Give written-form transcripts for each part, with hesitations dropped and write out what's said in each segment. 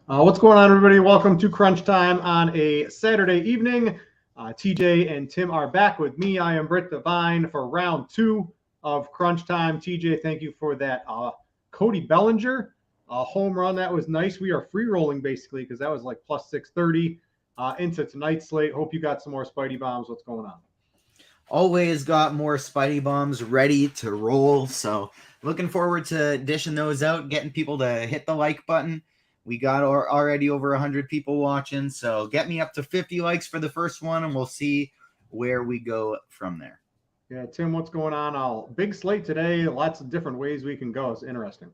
What's going on, everybody? Welcome to Crunch Time on a Saturday evening. TJ and Tim are back with me. I am Britt Devine for round two of Crunch Time. TJ, thank you for that Cody Bellinger home run. That was nice. We are free rolling basically because that was like plus 630 into tonight's slate. Hope you got some more Spidey bombs. What's going on? Always got more Spidey bombs ready to roll. So looking forward to dishing those out, getting people to hit the like button. We got already over 100 people watching. So get me up to 50 likes for the first one, and we'll see where we go from there. Yeah, Tim, what's going on? Big slate today. Lots of different ways we can go. It's interesting.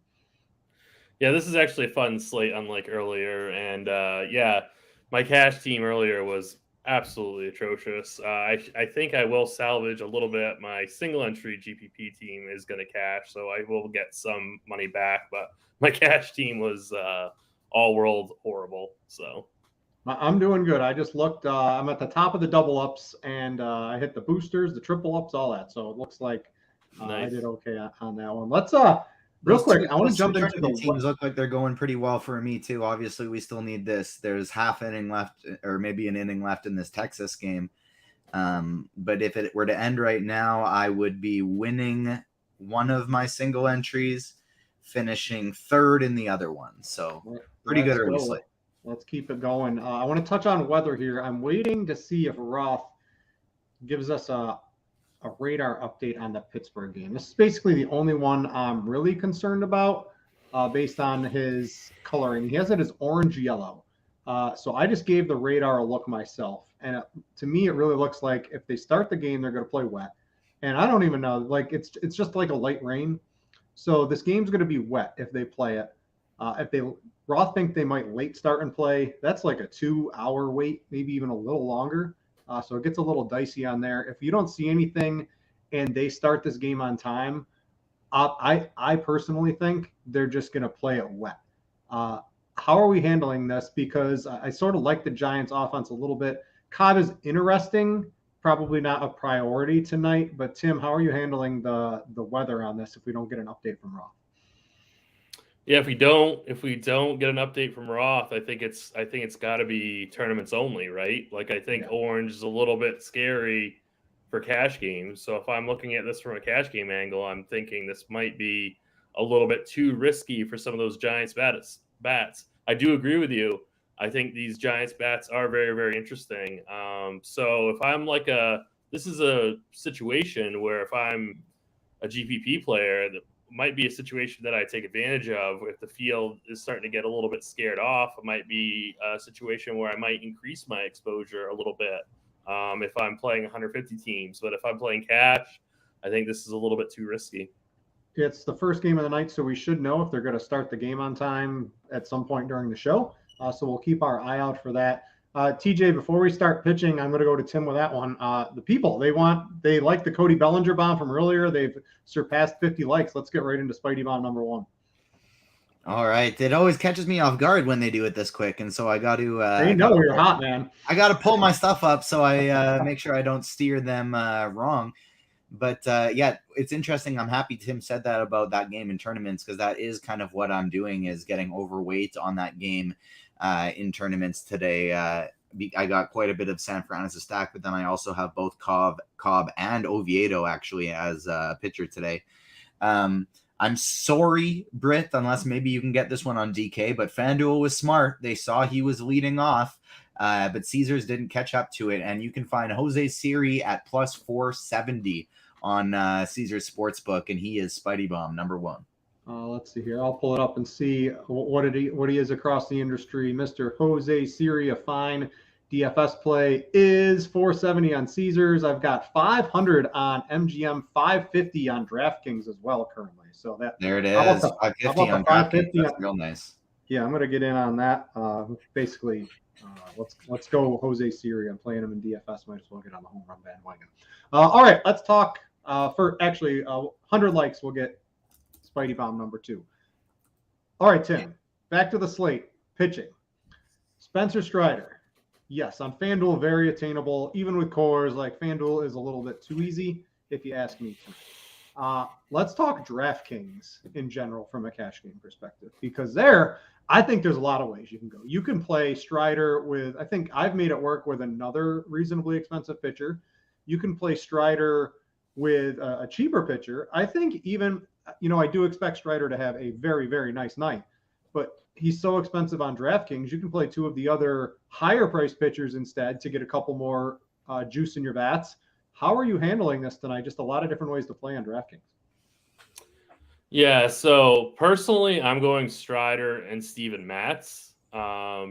Yeah, this is actually a fun slate, unlike earlier. And my cash team earlier was absolutely atrocious. I think I will salvage a little bit. My single entry GPP team is going to cash, so I will get some money back. But my cash team was all world horrible. So I'm doing good. I just looked. I'm at the top of the double ups, and I hit the boosters, the triple ups, all that. So it looks like nice. I did okay on that one. Let's real quick. I want to jump into the teams. Look like they're going pretty well for me too. Obviously, we still need this. There's half inning left, or maybe an inning left in this Texas game. But if it were to end right now, I would be winning one of my single entries, finishing third in the other one. So pretty good early slate. Let's keep it going. I want to touch on weather here. I'm waiting to see if Roth gives us a radar update on the Pittsburgh game. This is basically the only one I'm really concerned about based on his coloring. He has it as orange-yellow. So I just gave the radar a look myself. And to me, it really looks like if they start the game, they're going to play wet. And I don't even know. Like it's just like a light rain. So this game's going to be wet if they play it. Roth think they might late start and play. That's like a 2-hour wait, maybe even a little longer. So it gets a little dicey on there. If you don't see anything and they start this game on time, I personally think they're just going to play it wet. How are we handling this? Because I sort of like the Giants offense a little bit. Cobb is interesting, probably not a priority tonight. But Tim, how are you handling the weather on this if we don't get an update from Roth? Yeah, if we don't get an update from Roth, I think it's got to be tournaments only, right? Like I think orange is a little bit scary for cash games. So if I'm looking at this from a cash game angle, I'm thinking this might be a little bit too risky for some of those Giants bats. I do agree with you. I think these Giants bats are very, very interesting. So if I'm this is a situation where if I'm a GPP player, that might be a situation that I take advantage of if the field is starting to get a little bit scared off. It might be a situation where I might increase my exposure a little bit if I'm playing 150 teams. But if I'm playing cash, I think this is a little bit too risky. It's the first game of the night, so we should know if they're going to start the game on time at some point during the show. So we'll keep our eye out for that. TJ, before we start pitching, I'm going to go to Tim with that one. The people, they like the Cody Bellinger bomb from earlier. They've surpassed 50 likes. Let's get right into Spidey bomb number one. All right. It always catches me off guard when they do it this quick. And so I got to... they know you're hot, man. I got to pull my stuff up so I make sure I don't steer them wrong. But it's interesting. I'm happy Tim said that about that game in tournaments because that is kind of what I'm doing is getting overweight on that game in tournaments today. I got quite a bit of San Fran as a stack, but then I also have both Cobb and Oviedo actually as a pitcher today. I'm sorry, Britt, unless maybe you can get this one on DK, but Fanduel was smart. They saw he was leading off, but Caesars didn't catch up to it. And you can find Jose Siri at plus 470 on Caesars Sportsbook, and he is Spidey Bomb number one. Let's see here. I'll pull it up and see what he is across the industry. Mr. Jose Siri, a fine DFS play, is 470 on Caesars. I've got 500 on MGM, 550 on DraftKings as well currently. So there it is. 550 on DraftKings. That's real nice. Yeah, I'm going to get in on that. Basically, let's go Jose Siri. I'm playing him in DFS. Might as well get on the home run bandwagon. All right, let's talk. For actually 100 likes, we'll get Spidey Bomb number two. All right, Tim, back to the slate. Pitching. Spencer Strider. Yes, on FanDuel, very attainable. Even with cores, like FanDuel is a little bit too easy, if you ask me. Let's talk DraftKings in general from a cash game perspective, because there, I think there's a lot of ways you can go. You can play Strider with, I think I've made it work with another reasonably expensive pitcher. You can play Strider with a cheaper pitcher. I think even, I do expect Strider to have a very, very nice night, but he's so expensive on DraftKings. You can play two of the other higher priced pitchers instead to get a couple more juice in your bats. How are you handling this tonight? Just a lot of different ways to play on DraftKings. Yeah, so personally, I'm going Strider and Steven Matz,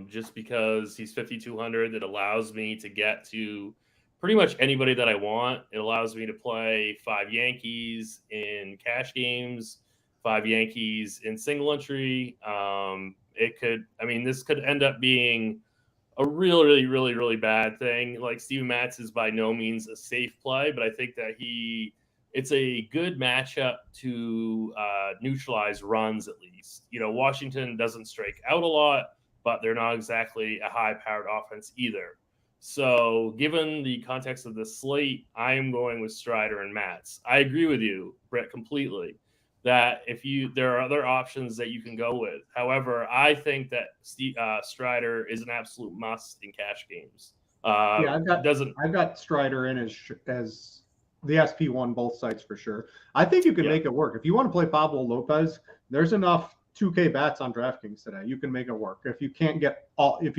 just because he's 5,200. It allows me to get to pretty much anybody that I want. It allows me to play 5 Yankees in cash games, 5 Yankees in single entry. This could end up being a really, really, really bad thing. Like, Steven Matz is by no means a safe play, but I think that it's a good matchup to neutralize runs, at least. Washington doesn't strike out a lot, but they're not exactly a high-powered offense either. So given the context of the slate, I am going with Strider and Matz. I agree with you, Brett, completely, that there are other options that you can go with. However, I think that Strider is an absolute must in cash games. I've got Strider in as the SP1 both sites for sure. I think you can make it work. If you want to play Pablo Lopez, there's enough 2K bats on DraftKings today. You can make it work. If you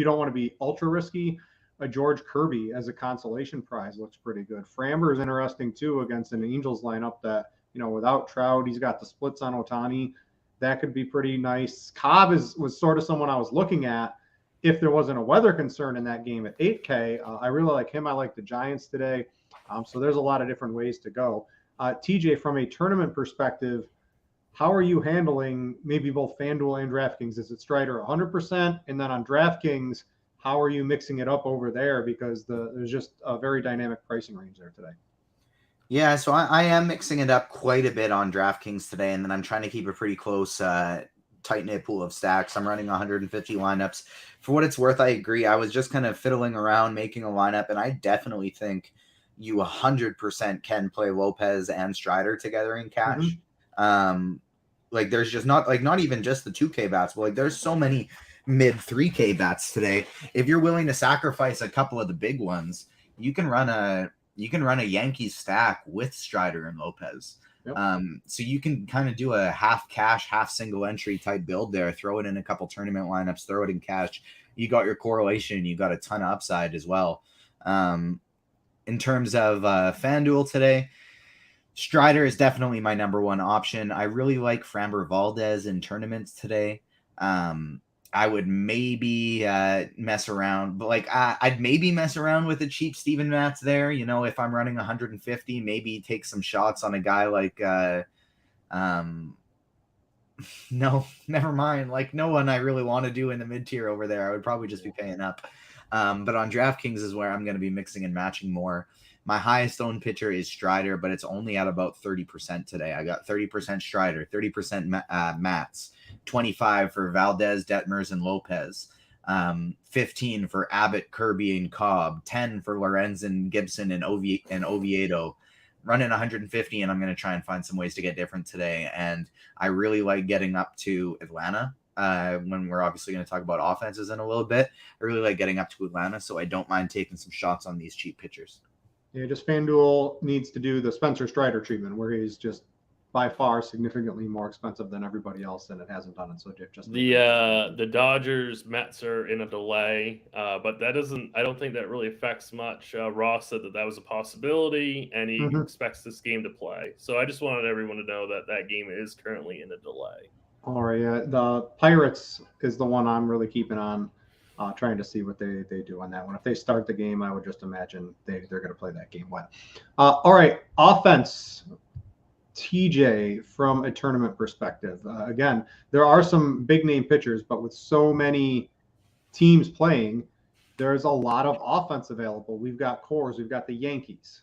don't want to be ultra risky, a George Kirby as a consolation prize looks pretty good. Framber is interesting too against an Angels lineup that, without Trout, he's got the splits on Ohtani. That could be pretty nice. Cobb was sort of someone I was looking at if there wasn't a weather concern in that game at 8K. I really like him. I like the Giants today. So there's a lot of different ways to go. TJ, from a tournament perspective, how are you handling maybe both FanDuel and DraftKings? Is it Strider 100%? And then on DraftKings, how are you mixing it up over there? Because there's just a very dynamic pricing range there today. Yeah, so I am mixing it up quite a bit on DraftKings today, and then I'm trying to keep a pretty close, tight-knit pool of stacks. I'm running 150 lineups. For what it's worth, I agree. I was just kind of fiddling around making a lineup, and I definitely think you 100% can play Lopez and Strider together in cash. Mm-hmm. There's just not even just the 2K bats, but there's so many mid 3K bats today. If you're willing to sacrifice a couple of the big ones, you can run a Yankees stack with Strider and Lopez. Yep. So you can kind of do a half cash, half single entry type build there, throw it in a couple tournament lineups, throw it in cash. You got your correlation, you got a ton of upside as well. In terms of FanDuel today, Strider is definitely my number one option. I really like Framber Valdez in tournaments today. I would maybe mess around, but I'd maybe mess around with a cheap Steven Matz there. If I'm running 150, maybe take some shots on a guy like no, never mind. No one I really want to do in the mid tier over there. I would probably just be paying up. But on DraftKings is where I'm going to be mixing and matching more. My highest owned pitcher is Strider, but it's only at about 30% today. I got 30% Strider, 30% Matz, 25 for Valdez, Detmers, and Lopez, 15 for Abbott, Kirby, and Cobb, 10 for Lorenzen, Gibson, and Oviedo. Running 150, and I'm going to try and find some ways to get different today. And I really like getting up to Atlanta. When we're obviously going to talk about offenses in a little bit, I really like getting up to Atlanta, so I don't mind taking some shots on these cheap pitchers. Yeah, just FanDuel needs to do the Spencer Strider treatment, where he's just by far significantly more expensive than everybody else, and it hasn't done it. So just the Dodgers Mets are in a delay, but that doesn't. I don't think that really affects much. Ross said that was a possibility, and he expects this game to play. So I just wanted everyone to know that game is currently in a delay. All right, yeah. The Pirates is the one I'm really keeping on, trying to see what they do on that one. If they start the game, I would just imagine they're going to play that game well. All right, offense. TJ, from a tournament perspective, again, there are some big name pitchers, but with so many teams playing, there's a lot of offense available. We've got cores, we've got the Yankees.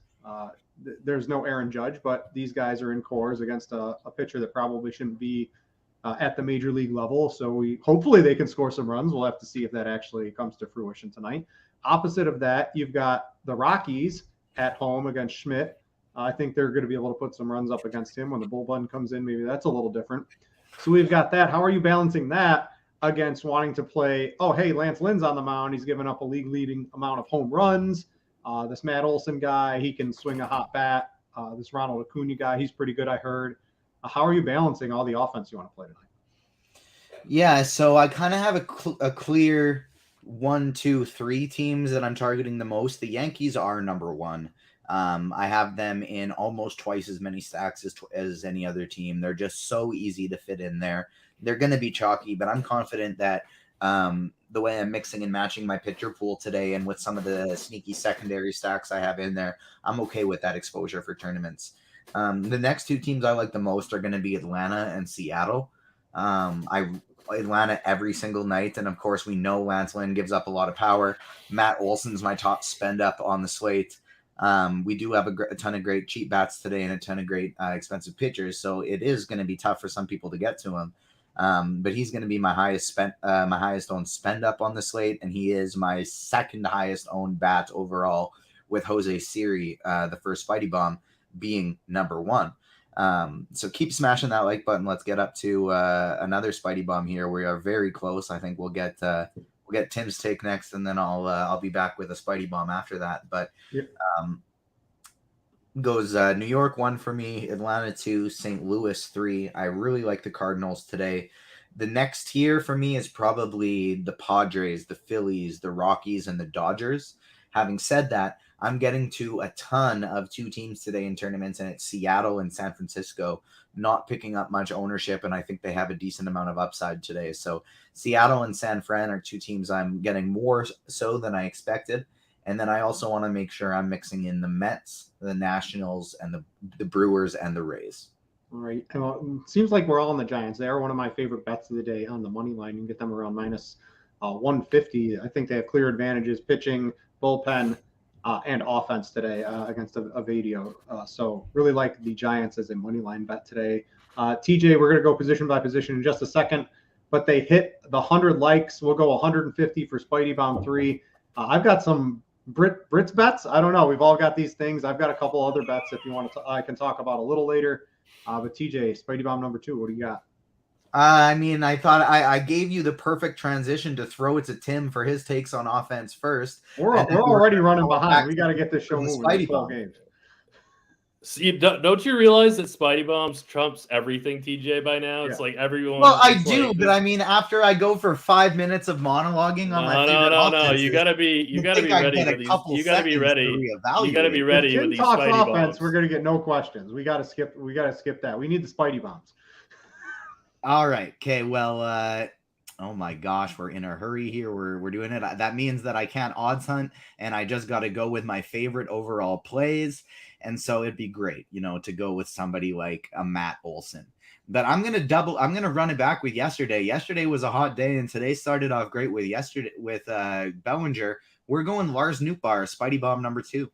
There's no Aaron Judge, but these guys are in cores against a pitcher that probably shouldn't be at the major league level. So hopefully they can score some runs. We'll have to see if that actually comes to fruition tonight. Opposite of that, you've got the Rockies at home against Schmidt. I think they're going to be able to put some runs up against him when the bullpen comes in. Maybe that's a little different. So we've got that. How are you balancing that against wanting to play, oh, hey, Lance Lynn's on the mound. He's given up a league-leading amount of home runs. This Matt Olson guy, he can swing a hot bat. This Ronald Acuna guy, he's pretty good, I heard. How are you balancing all the offense you want to play tonight? Yeah, so I kind of have a clear 1, 2, 3 teams that I'm targeting the most. The Yankees are number one. I have them in almost twice as many stacks as any other team. They're just so easy to fit in there. They're going to be chalky, but I'm confident that the way I'm mixing and matching my pitcher pool today and with some of the sneaky secondary stacks I have in there, I'm okay with that exposure for tournaments. The next 2 teams I like the most are going to be Atlanta and Seattle. Atlanta every single night, and of course we know Lance Lynn gives up a lot of power. Matt Olson's my top spend up on the slate. We do have a ton of great cheap bats today and a ton of great expensive pitchers, so it is going to be tough for some people to get to him. But he's going to be my highest owned spend up on the slate, and he is my second highest owned bat overall, with Jose Siri, the first Spidey bomb, being number 1. So keep smashing that like button. Let's get up to another Spidey bomb here. We are very close. I think we'll get Tim's take next, and then I'll be back with a Spidey bomb after that. But goes New York 1 for me, Atlanta 2, St. Louis 3. I really like the Cardinals today. The next tier for me is probably the Padres, the Phillies, the Rockies, and the Dodgers. Having said that, I'm getting to a ton of 2 teams today in tournaments, and it's Seattle and San Francisco, not picking up much ownership, and I think they have a decent amount of upside today. So Seattle and San Fran are 2 teams I'm getting more so than I expected. And then I also want to make sure I'm mixing in the Mets, the Nationals, and the Brewers and the Rays. All right. It seems like we're all on the Giants. They are one of my favorite bets of the day on the money line. You can get them around minus 150. I think they have clear advantages, pitching, bullpen, and offense today against Avadio. So really like the Giants as a money line bet today. TJ, we're going to go position by position in just a second, but they hit the 100 likes. We'll go 150 for Spidey Bomb 3. I've got some Brits bets. I don't know. We've all got these things. I've got a couple other bets if you want to. I can talk about a little later. But TJ, Spidey Bomb number 2. What do you got? I mean, I thought I gave you the perfect transition to throw it to Tim for his takes on offense first. We're already running behind. We got to get this show moving. Spidey Bomb games. See, don't you realize that Spidey Bombs trumps everything, TJ, by now? It's like everyone. Well, I do, but I mean, after I go for 5 minutes of monologuing on my favorite offenses, you gotta be ready with these. You gotta be ready. You gotta be ready with these Spidey Bombs. We're gonna get no questions. We gotta skip that. We need the Spidey Bombs. All right. Okay. Well, oh my gosh, we're in a hurry here. We're doing it. That means that I can't odds hunt, and I just got to go with my favorite overall plays. And so it'd be great, to go with somebody like a Matt Olson. But I'm going to run it back with yesterday. Yesterday was a hot day, and today started off great with Bellinger. We're going Lars Nootbaar, Spidey Bomb number 2.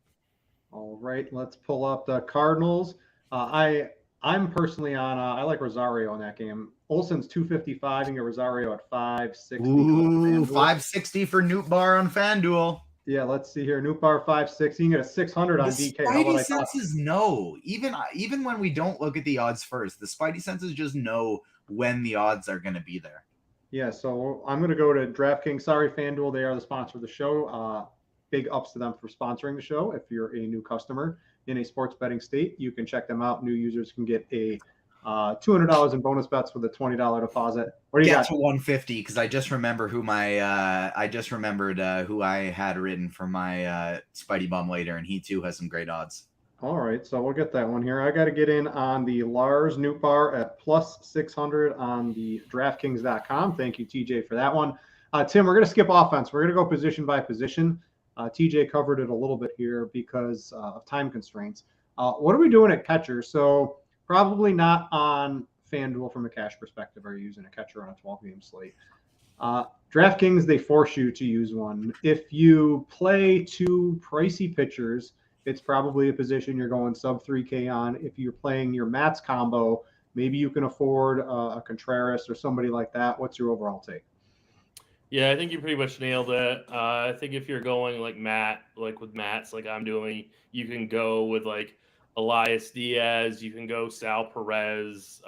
All right, let's pull up the Cardinals. I'm personally on, I like Rosario in that game. Olson's 255, you can get Rosario at 560. Ooh, 560 for Nootbaar on Fanduel. Yeah, let's see here. Nootbaar 560. You can get a 600 on DK. Spidey senses know. Even when we don't look at the odds first, the Spidey senses just know when the odds are going to be there. Yeah, so I'm going to go to DraftKings. Sorry, FanDuel. They are the sponsor of the show. Big ups to them for sponsoring the show. If you're a new customer in a sports betting state, you can check them out. New users can get a $200 in bonus bets with a $20 deposit. What do you got? To 150 because I just remember who who I had written for my Spidey Bomb later, and he too has some great odds. All right, so we'll get that one here. I got to get in on the Lars Nootbaar at plus 600 on the DraftKings.com. Thank you, TJ, for that one. Tim, we're going to skip offense. We're going to go position by position. TJ covered it a little bit here because of time constraints. What are we doing at catcher? So probably not on FanDuel from a cash perspective. Are you using a catcher on a 12-game slate? DraftKings, they force you to use one. If you play 2 pricey pitchers, it's probably a position you're going sub 3K on. If you're playing your Mats combo, maybe you can afford a Contreras or somebody like that. What's your overall take? Yeah, I think you pretty much nailed it. I think if you're going like with Mats, like I'm doing, you can go with like Elias Diaz. You can go Sal Perez,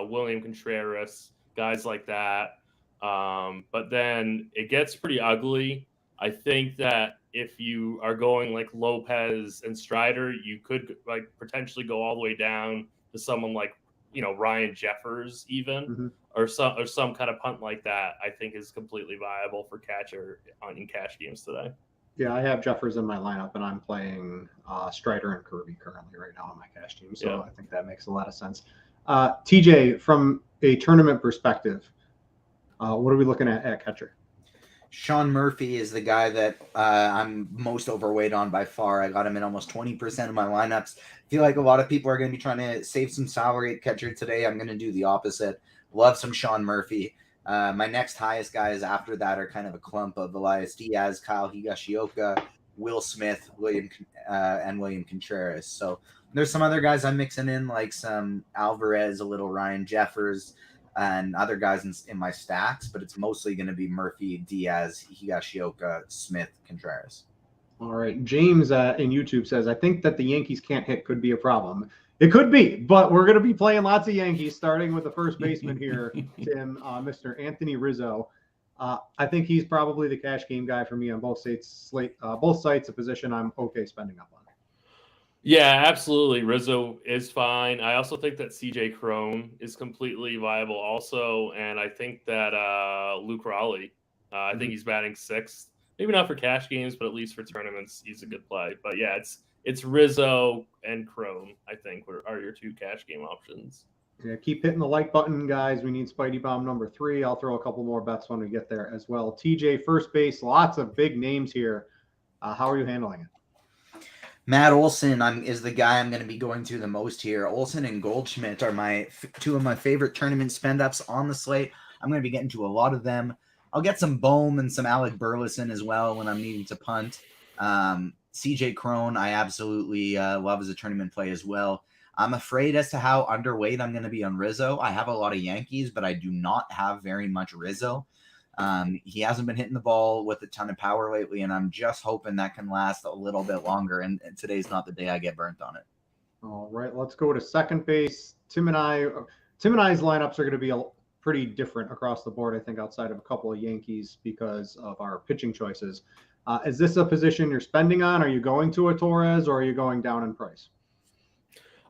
William Contreras, guys like that. But then it gets pretty ugly. I think that if you are going like Lopez and Strider, you could like potentially go all the way down to someone like, Ryan Jeffers even, or some kind of punt like that. I think is completely viable for catcher in cash games today. Yeah, I have Jeffers in my lineup, and I'm playing Strider and Kirby currently right now on my cash team. So I think that makes a lot of sense. TJ, from a tournament perspective, what are we looking at catcher? Sean Murphy is the guy that I'm most overweight on by far. I got him in almost 20% of my lineups. I feel like a lot of people are going to be trying to save some salary at catcher today. I'm going to do the opposite. Love some Sean Murphy. My next highest guys after that are kind of a clump of Elias Diaz, Kyle Higashioka, Will Smith, and William Contreras. So there's some other guys I'm mixing in, like some Alvarez, a little Ryan Jeffers, and other guys in my stacks, but it's mostly going to be Murphy, Diaz, Higashioka, Smith, Contreras. All right. James in YouTube says, I think that the Yankees can't hit could be a problem. It could be, but we're going to be playing lots of Yankees, starting with the first baseman here, Tim, Mr. Anthony Rizzo. I think he's probably the cash game guy for me on both sites, a position I'm okay spending up on. Yeah, absolutely. Rizzo is fine. I also think that CJ Crone is completely viable also. And I think that Luke Raleigh, I think he's batting sixth. Maybe not for cash games, but at least for tournaments, he's a good play. But yeah, it's Rizzo and Crone, I think, are your two cash game options. Yeah, keep hitting the like button, guys. We need Spidey Bomb number 3. I'll throw a couple more bets when we get there as well. TJ, first base, lots of big names here. How are you handling it? Matt Olson is the guy I'm going to be going to the most here. Olson and Goldschmidt are two of my favorite tournament spend-ups on the slate. I'm going to be getting to a lot of them. I'll get some Bohm and some Alec Burleson as well when I'm needing to punt. CJ Crone, I absolutely love as a tournament play as well. I'm afraid as to how underweight I'm going to be on Rizzo. I have a lot of Yankees, but I do not have very much Rizzo. He hasn't been hitting the ball with a ton of power lately, and I'm just hoping that can last a little bit longer, and today's not the day I get burnt on it. All right, let's go to second base. Tim and I's lineups are going to be pretty different across the board, I think, outside of a couple of Yankees because of our pitching choices. Is this a position you're spending on? Are you going to a Torres, or are you going down in price?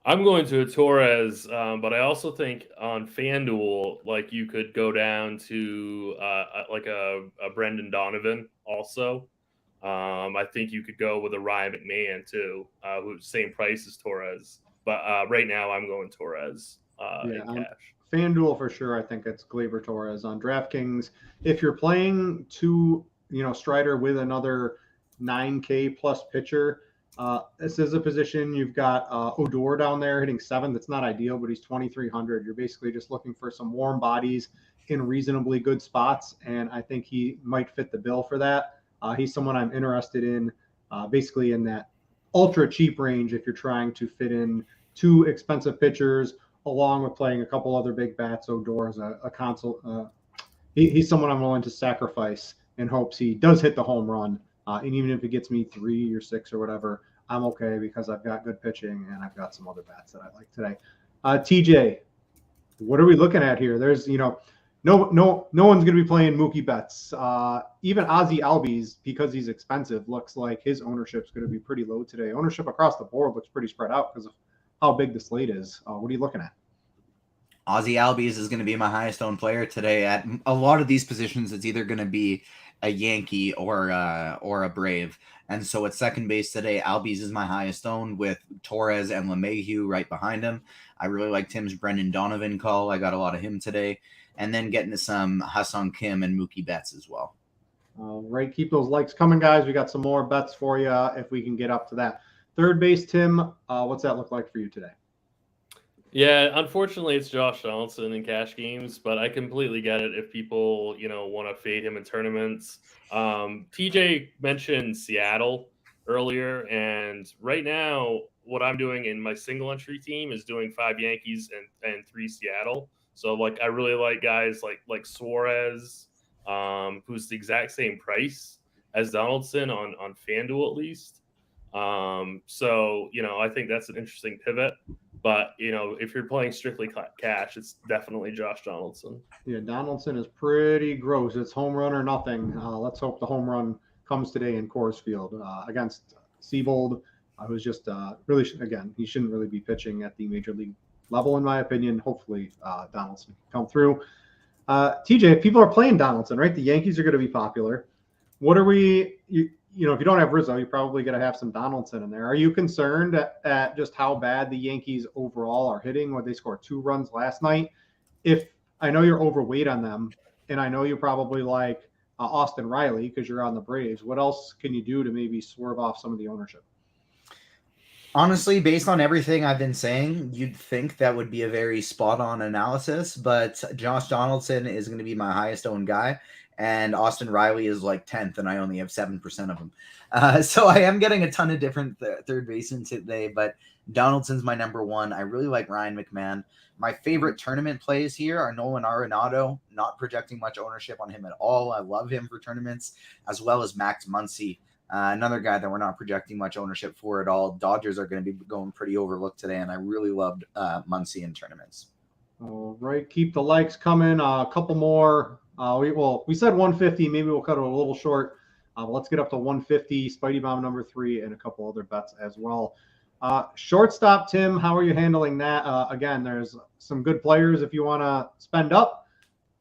I'm going to a Torres, but I also think on Fanduel, like you could go down to like a Brendan Donovan also. I think you could go with a Ryan McMahon too, who's same price as Torres. But right now I'm going Torres in cash. Fanduel for sure. I think it's Gleyber Torres. On DraftKings, if you're playing Strider with another 9K plus pitcher, this is a position. You've got Odor down there hitting 7th. That's not ideal, but he's 2,300. You're basically just looking for some warm bodies in reasonably good spots, and I think he might fit the bill for that. He's someone I'm interested in, basically in that ultra cheap range if you're trying to fit in 2 expensive pitchers along with playing a couple other big bats. Odor is a console. He's someone I'm willing to sacrifice in hopes he does hit the home run. And even if it gets me 3 or 6 or whatever, I'm okay because I've got good pitching and I've got some other bats that I like today. TJ, what are we looking at here? There's, no one's going to be playing Mookie Betts. Even Ozzy Albies, because he's expensive, looks like his ownership's going to be pretty low today. Ownership across the board looks pretty spread out because of how big the slate is. What are you looking at? Ozzy Albies is going to be my highest owned player today. At a lot of these positions, it's either going to be a Yankee or a Brave. And so at second base today, Albies is my highest owned with Torres and LeMahieu right behind him. I really like Tim's Brendan Donovan call. I got a lot of him today. And then getting to some Ha-Seong Kim and Mookie Betts as well. All right. Keep those likes coming, guys. We got some more bets for you if we can get up to that. Third base, Tim, what's that look like for you today? Yeah, unfortunately, it's Josh Donaldson in cash games, but I completely get it if people, want to fade him in tournaments. TJ mentioned Seattle earlier, and right now, what I'm doing in my single entry team is doing 5 Yankees and 3 Seattle. So, I really like guys like Suarez, who's the exact same price as Donaldson on FanDuel at least. So, I think that's an interesting pivot. But, if you're playing strictly cash, it's definitely Josh Donaldson. Yeah, Donaldson is pretty gross. It's home run or nothing. Let's hope the home run comes today in Coors Field against Seabold. I was just really, again, he shouldn't really be pitching at the major league level, in my opinion. Hopefully, Donaldson can come through. TJ, if people are playing Donaldson, right, the Yankees are going to be popular. What are we, if you don't have Rizzo, you're probably going to have some Donaldson in there. Are you concerned at just how bad the Yankees overall are hitting when they scored 2 runs last night? If I know you're overweight on them, and I know you probably like Austin Riley because you're on the Braves, what else can you do to maybe swerve off some of the ownership? Honestly, based on everything I've been saying, you'd think that would be a very spot-on analysis, but Josh Donaldson is going to be my highest owned guy, and Austin Riley is like 10th, and I only have 7% of them. So I am getting a ton of different third basemen today, but Donaldson's my number 1. I really like Ryan McMahon. My favorite tournament plays here are Nolan Arenado, not projecting much ownership on him at all. I love him for tournaments, as well as Max Muncy. Another guy that we're not projecting much ownership for at all. Dodgers are going to be going pretty overlooked today, and I really loved Muncy in tournaments. All right, keep the likes coming. A couple more. We said 150. Maybe we'll cut it a little short. Let's get up to 150. Spidey Bomb number 3 and a couple other bets as well. Shortstop, Tim, how are you handling that? Again, there's some good players if you want to spend up,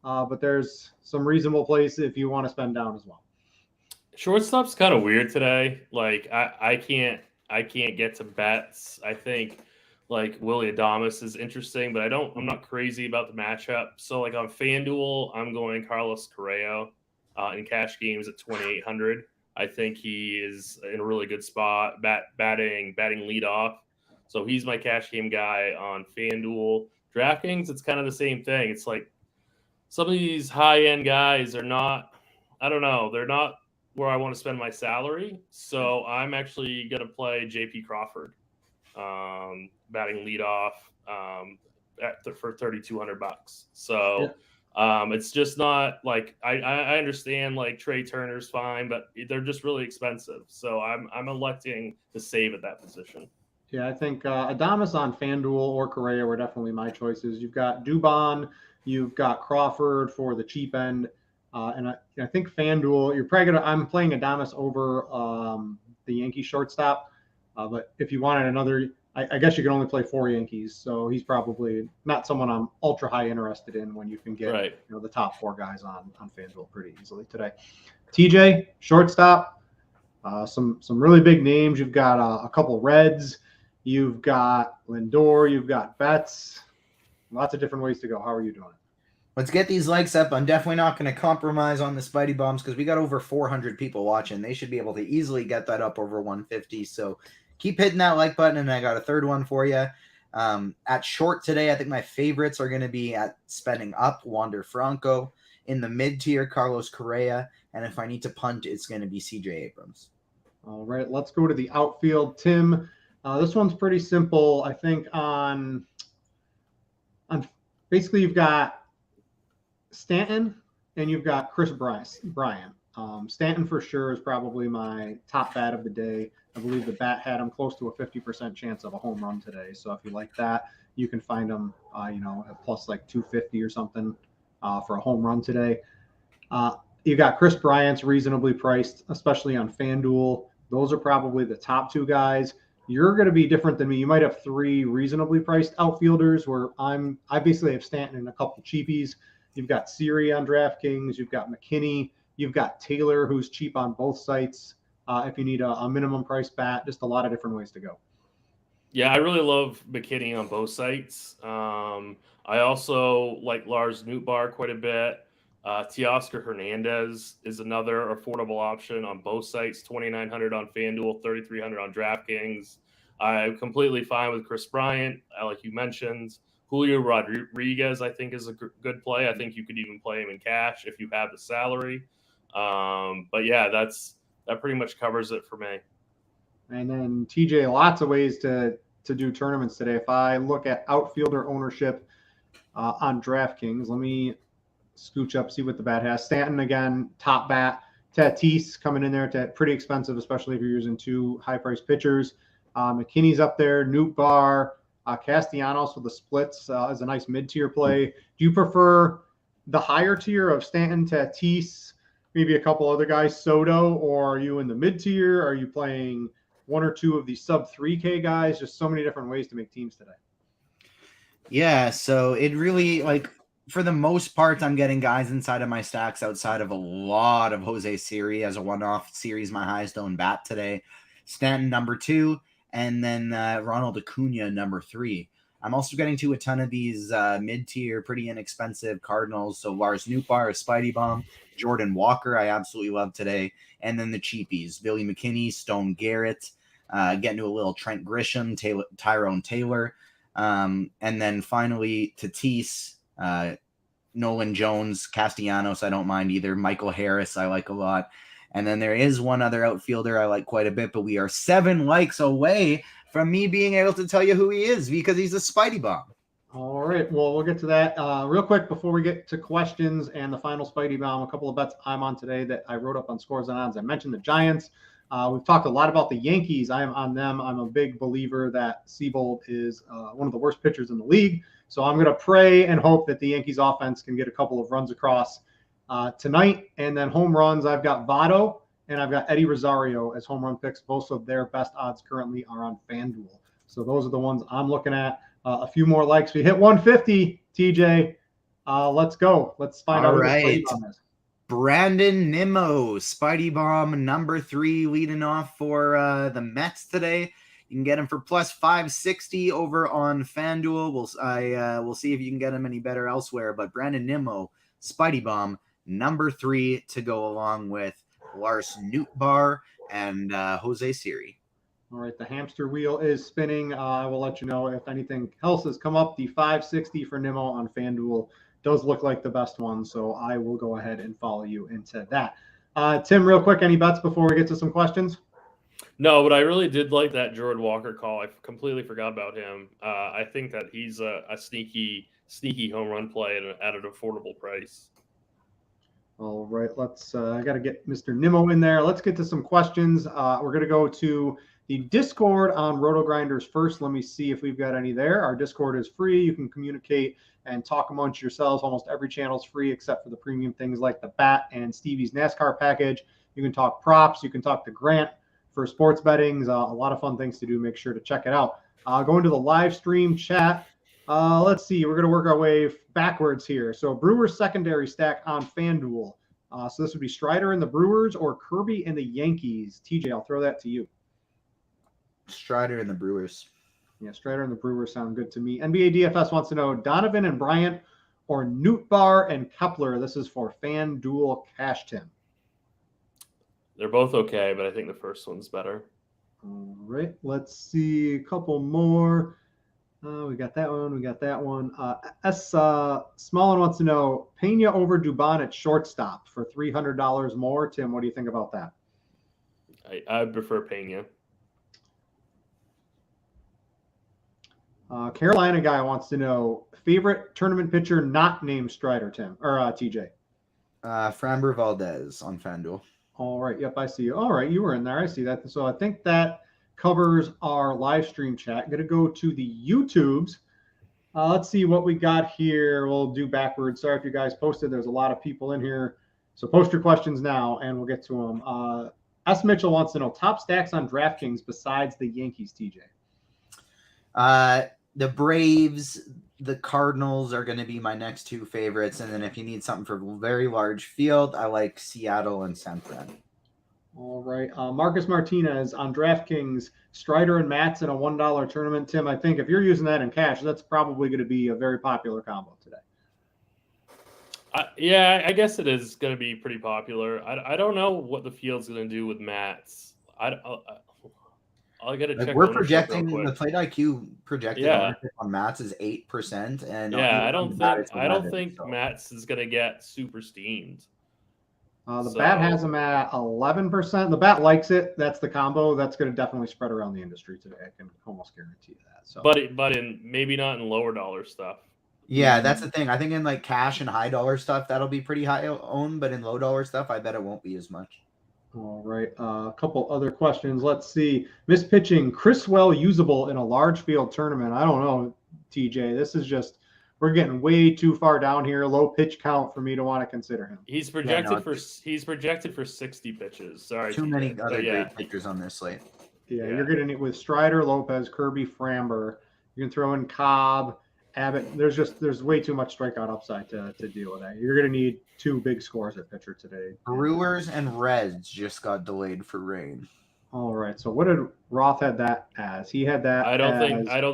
but there's some reasonable places if you want to spend down as well. Shortstop's kind of weird today. Like I can't get to bets. I think like Willy Adames is interesting, but I'm not crazy about the matchup. So like on FanDuel, I'm going Carlos Correa in cash games at 2,800. I think he is in a really good spot, batting leadoff. So he's my cash game guy on FanDuel. DraftKings, it's kind of the same thing. It's like some of these high end guys are not. I don't know. They're not where I want to spend my salary. So I'm actually going to play JP Crawford, batting leadoff for $3,200. So it's just not like I understand like Trey Turner's fine, but they're just really expensive. So I'm electing to save at that position. Yeah, I think Adames on FanDuel or Correa were definitely my choices. You've got Dubon, you've got Crawford for the cheap end. And I think FanDuel, you're probably I'm playing Adames over the Yankee shortstop. But if you wanted another, I guess you can only play 4 Yankees. So he's probably not someone I'm ultra high interested in when you can get the top 4 guys on FanDuel pretty easily today. TJ, shortstop, some really big names. You've got a couple Reds. You've got Lindor. You've got Betts. Lots of different ways to go. How are you doing? Let's get these likes up. I'm definitely not going to compromise on the Spidey Bombs because we got over 400 people watching. They should be able to easily get that up over 150. So keep hitting that like button, and I got a third one for you. At short today, I think my favorites are going to be at spending up, Wander Franco. In the mid-tier, Carlos Correa. And if I need to punt, it's going to be CJ Abrams. All right, let's go to the outfield. Tim, this one's pretty simple. I think on basically you've got Stanton and you've got Chris Bryant. Stanton for sure is probably my top bat of the day. I believe the bat had him close to a 50% chance of a home run today. So if you like that, you can find him, at plus like 250 or something for a home run today. You got Chris Bryant's reasonably priced, especially on FanDuel. Those are probably the top 2 guys. You're going to be different than me. You might have 3 reasonably priced outfielders where I basically have Stanton and a couple cheapies. You've got Siri on DraftKings. You've got McKinney. You've got Taylor, who's cheap on both sites. If you need a minimum price bat, just a lot of different ways to go. Yeah, I really love McKinney on both sites. I also like Lars Nootbaar quite a bit. Teoscar Hernandez is another affordable option on both sites, $2,900 on FanDuel, $3,300 on DraftKings. I'm completely fine with Chris Bryant, like you mentioned. Julio Rodriguez, I think, is a good play. I think you could even play him in cash if you have the salary. But yeah, that pretty much covers it for me. And then TJ, lots of ways to do tournaments today. If I look at outfielder ownership on DraftKings, let me scooch up, see what the bat has. Stanton, again, top bat. Tatis coming in there at pretty expensive, especially if you're using 2 high-priced pitchers. McKinney's up there. Newt Bar, Castellanos with the splits is a nice mid-tier play. Do you prefer the higher tier of Stanton, Tatis, maybe a couple other guys, Soto, or are you in the mid-tier? Are you playing 1 or 2 of the sub-3K guys? Just so many different ways to make teams today. Yeah, so it really, for the most part, I'm getting guys inside of my stacks outside of a lot of Jose Siri as a one-off series, my highest owned bat today. Stanton, number 2, and then Ronald Acuna, number 3. I'm also getting to a ton of these mid-tier, pretty inexpensive Cardinals. So Lars Nootbaar, a Spidey Bomb, Jordan Walker, I absolutely love today. And then the cheapies, Billy McKinney, Stone Garrett, getting to a little Trent Grisham, Tyrone Taylor. And then finally Tatis, Nolan Jones, Castellanos, I don't mind either. Michael Harris, I like a lot. And then there is one other outfielder I like quite a bit, but we are 7 likes away from me being able to tell you who he is because he's a Spidey Bomb. All right. Well, we'll get to that real quick before we get to questions and the final Spidey Bomb. A couple of bets I'm on today that I wrote up on Scores and Odds. I mentioned the Giants. We've talked a lot about the Yankees. I am on them. I'm a big believer that Seabold is one of the worst pitchers in the league. So I'm going to pray and hope that the Yankees offense can get a couple of runs across tonight. And then home runs, I've got Votto and I've got Eddie Rosario as home run picks. Both of their best odds currently are on Fanduel. So those are the ones I'm looking at. A few more likes. We hit 150, TJ. Let's go. Let's find out who the Spidey Bomb is. Brandon Nimmo, Spidey Bomb, number 3, leading off for the Mets today. You can get him for plus 560 over on FanDuel. We'll see if you can get him any better elsewhere. But Brandon Nimmo, Spidey Bomb, number 3 to go along with Lars Nootbaar and Jose Siri. All right, the hamster wheel is spinning. I will let you know if anything else has come up. The 560 for Nimmo on FanDuel does look like the best one, so I will go ahead and follow you into that. Tim, real quick, any bets before we get to some questions? No, but I really did like that Jordan Walker call. I completely forgot about him. I think that he's a sneaky home run play at an affordable price. All right, let's. I got to get Mr. Nimmo in there. Let's get to some questions. We're going to go to the Discord on RotoGrinders first. Let me see if we've got any there. Our Discord is free. You can communicate and talk amongst yourselves. Almost every channel is free except for the premium things like the Bat and Stevie's NASCAR package. You can talk props. You can talk to Grant for sports bettings. A lot of fun things to do. Make sure to check it out. Going to the live stream chat. Let's see. We're going to work our way backwards here. So Brewers secondary stack on FanDuel. So this would be Strider in the Brewers or Kirby in the Yankees. TJ, I'll throw that to you. Strider in the Brewers. Yeah, Strider and the Brewers sound good to me. NBA DFS wants to know Donovan and Bryant or Nootbaar and Kepler. This is for FanDuel Cash, Tim. They're both okay, but I think the first one's better. All right, let's see a couple more. We got that one. We got that one. Smallin wants to know Pena over Dubon at shortstop for $300 more. Tim, what do you think about that? I prefer Pena. Carolina guy wants to know favorite tournament pitcher not named Strider, Tim or TJ. Framber Valdez on FanDuel. All right. Yep, I see you. All right, you were in there. I see that. So I think that covers our live stream chat. Going to go to the YouTubes. Let's see what we got here. We'll do backwards. Sorry if you guys posted. There's a lot of people in here. So post your questions now, and we'll get to them. S. Mitchell wants to know top stacks on DraftKings besides the Yankees, TJ. The Braves, the Cardinals are going to be my next 2 favorites. And then if you need something for a very large field, I like Seattle and San Fran. All right. Marcus Martinez on DraftKings, Strider and Matz in a $1 tournament. Tim, I think if you're using that in cash, that's probably going to be a very popular combo today. Yeah, I guess it is going to be pretty popular. I don't know what the field's going to do with Matz. I got to check. We're projecting the Plate IQ projected on Matz is 8%, and I don't think Matz is going to get super steamed. The Bat has him at 11%. The Bat likes it. That's the combo. That's going to definitely spread around the industry today. I can almost guarantee that. So, but maybe not in lower dollar stuff. Yeah, that's the thing. I think in like cash and high dollar stuff, that'll be pretty high owned, but in low dollar stuff, I bet it won't be as much. All right. A couple other questions. Let's see. Mispitching, Chriswell usable in a large field tournament. I don't know, TJ. This is just, we're getting way too far down here. Low pitch count for me to want to consider him. He's projected for 60 pitches. Sorry, too TJ. many other great pitchers on this slate. Yeah, you're getting it with Strider, Lopez, Kirby, Framber. You can throw in Cobb, Abbott. There's way too much strikeout upside to deal with that. You're going to need 2 big scores at pitcher today. Brewers and Reds just got delayed for rain. All right. So what did Roth had that as? He had that. I don't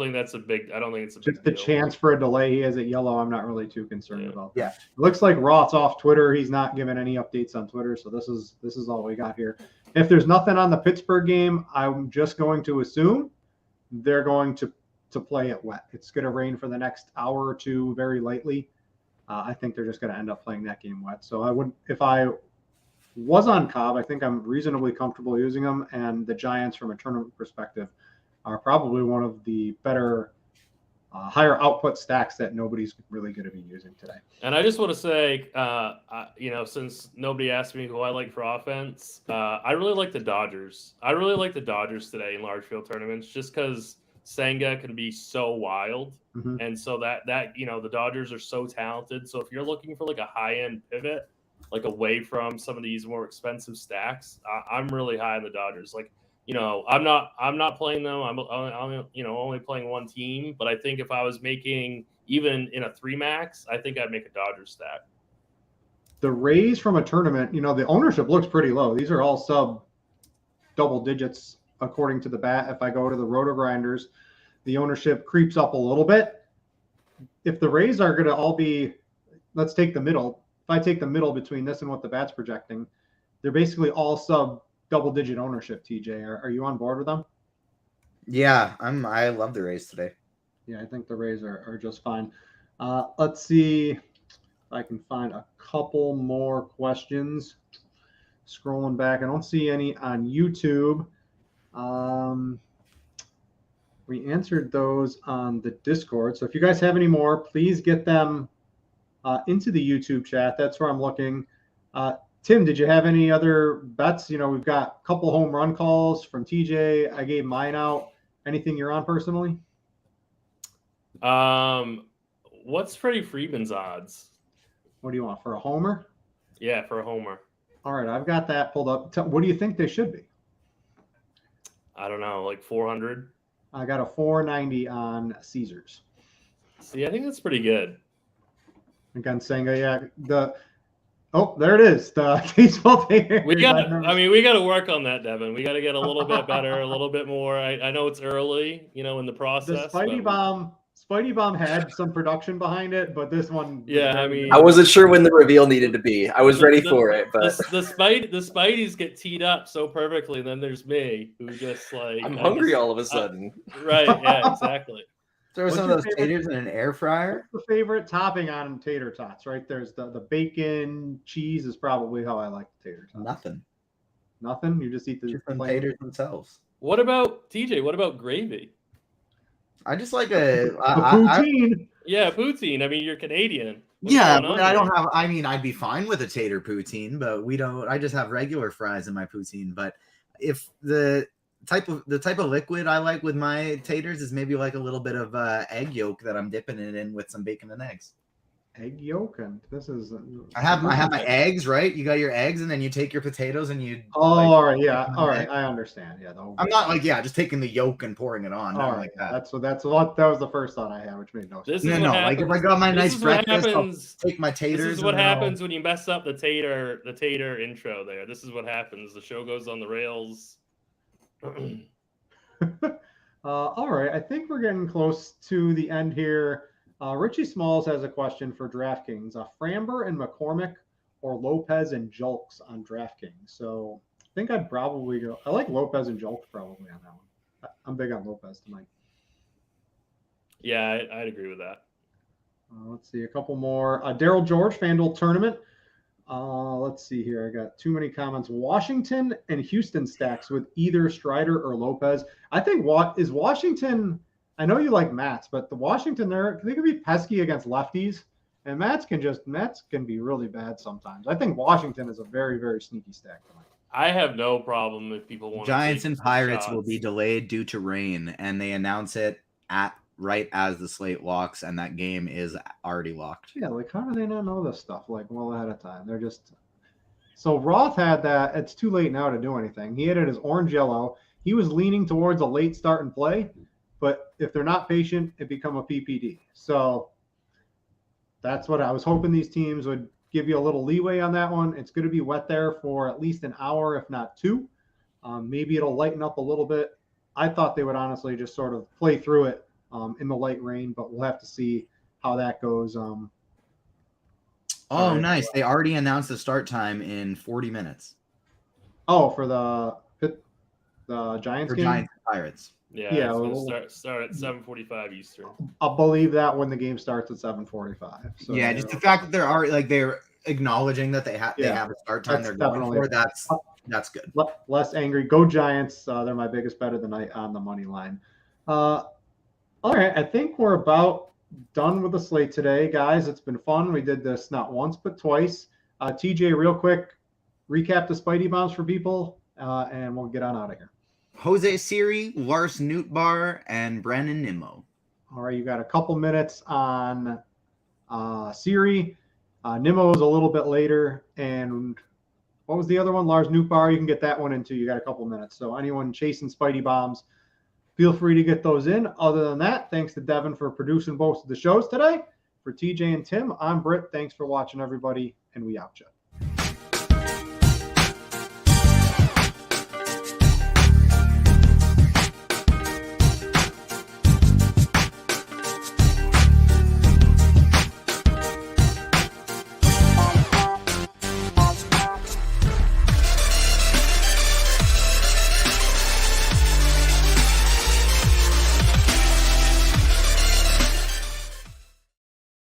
think that's a big. I don't think it's a just big the deal. chance for a delay. He has it yellow. I'm not really too concerned about that. Yeah. It looks like Roth's off Twitter. He's not giving any updates on Twitter. So this is all we got here. If there's nothing on the Pittsburgh game, I'm just going to assume they're going to play it wet. It's going to rain for the next hour or two very lightly. I think they're just going to end up playing that game wet. So I would, if I was on Cobb, I think I'm reasonably comfortable using them. And the Giants, from a tournament perspective, are probably one of the better, higher output stacks that nobody's really going to be using today. And I just want to say, since nobody asked me who I like for offense, I really like the Dodgers. I really like the Dodgers today in large field tournaments, just because Senga can be so wild. Mm-hmm. And so that the Dodgers are so talented. So if you're looking for like a high end pivot, like away from some of these more expensive stacks, I'm really high on the Dodgers. Like, I'm not playing them. I'm only playing one team. But I think if I was making even in a 3 max, I think I'd make a Dodgers stack. The Rays from a tournament, the ownership looks pretty low. These are all sub double digits according to the bat. If I go to the RotoGrinders, the ownership creeps up a little bit. If the Rays are going to all be, let's take the middle. If I take the middle between this and what the bat's projecting, they're basically all sub double-digit ownership, TJ. Are you on board with them? Yeah, I love the Rays today. Yeah, I think the Rays are just fine. Let's see if I can find a couple more questions. Scrolling back, I don't see any on YouTube. We answered those on the Discord. So if you guys have any more, please get them into the YouTube chat. That's where I'm looking. Tim, did you have any other bets? We've got a couple home run calls from TJ. I gave mine out. Anything you're on personally? What's Freddie Freeman's odds? What do you want, for a homer? Yeah, for a homer. All right, I've got that pulled up. What do you think they should be? I don't know, like 400. I got a 490 on Caesars. See, I think that's pretty good. Again, Senga, yeah. There it is. The baseball thing. We got to work on that, Devin. We got to get a little bit better, a little bit more. I know it's early, in the process. The Spidey Bomb had some production behind it, but this one. Yeah, I mean, I wasn't sure when the reveal needed to be. I was ready for it, but the Spideys get teed up so perfectly. And then there's me, who just like I'm hungry all of a sudden. Right? Yeah, exactly. Throw some of those taters in an air fryer. What's the favorite topping on tater tots? Right there's the bacon, cheese is probably how I like the tater tots. Nothing. You just eat the taters themselves. What about TJ? What about gravy? I just like a poutine. Yeah, poutine. I mean, you're Canadian. Yeah, but I don't have. I mean, I'd be fine with a tater poutine, but we don't. I just have regular fries in my poutine. But if the type of liquid I like with my taters is maybe like a little bit of egg yolk that I'm dipping it in with some bacon and eggs. Egg yolk, and this is. I have my eggs, right? You got your eggs, and then you take your potatoes and you. Oh, all right, yeah, all right, I understand. Yeah, I'm not like just taking the yolk and pouring it on. All right, like that. That was the first thought I had, which made no sense. No. Like if I got my nice breakfast, I'll take my taters. This is what happens when you mess up the tater intro. There, this is what happens. The show goes on the rails. All right, I think we're getting close to the end here. Richie Smalls has a question for DraftKings. Framber and McCormick or Lopez and Julks on DraftKings. So I think I'd probably go. I like Lopez and Julks probably on that one. I'm big on Lopez tonight. Yeah, I'd agree with that. Let's see, a couple more. Daryl George, Fanduel tournament. Let's see here. I got too many comments. Washington and Houston stacks with either Strider or Lopez. I think is Washington I know you like Mats, but the Washington, they can be pesky against lefties, and Mats can be really bad sometimes. I think Washington is a very, very sneaky stack tonight. I have no problem if people want Giants to and Pirates will be delayed due to rain, and they announce it right as the slate locks, and that game is already locked. Yeah, like how do they not know this stuff like well ahead of time? They're just so Roth had that. It's too late now to do anything. He had it as orange yellow. He was leaning towards a late start and play, but if they're not patient, it become a PPD. So that's what I was hoping these teams would give you a little leeway on that one. It's going to be wet there for at least an hour, if not two. Maybe it'll lighten up a little bit. I thought they would honestly just sort of play through it in the light rain, but we'll have to see how that goes. Oh, nice. They already announced the start time in 40 minutes. Oh, for the Giants game? Giants and Pirates. Yeah, it's going to start at 7:45 Eastern. I'll believe that when the game starts at 7:45. So yeah, just the fact that they're acknowledging that they have a start time they're going for, that's good. Less angry. Go Giants. They're my biggest bet of the night on the money line. All right, I think we're about done with the slate today, guys. It's been fun. We did this not once but twice. TJ, real quick, recap the Spidey bombs for people, and we'll get on out of here. Jose Siri, Lars Nootbaar, and Brandon Nimmo. All right, you got a couple minutes on Siri. Nimmo is a little bit later, and what was the other one? Lars Nootbaar. You can get that one in too. You got a couple minutes. So anyone chasing Spidey bombs, feel free to get those in. Other than that, thanks to Devin for producing both of the shows today. For TJ and Tim, I'm Britt. Thanks for watching, everybody, and we out, Jeff.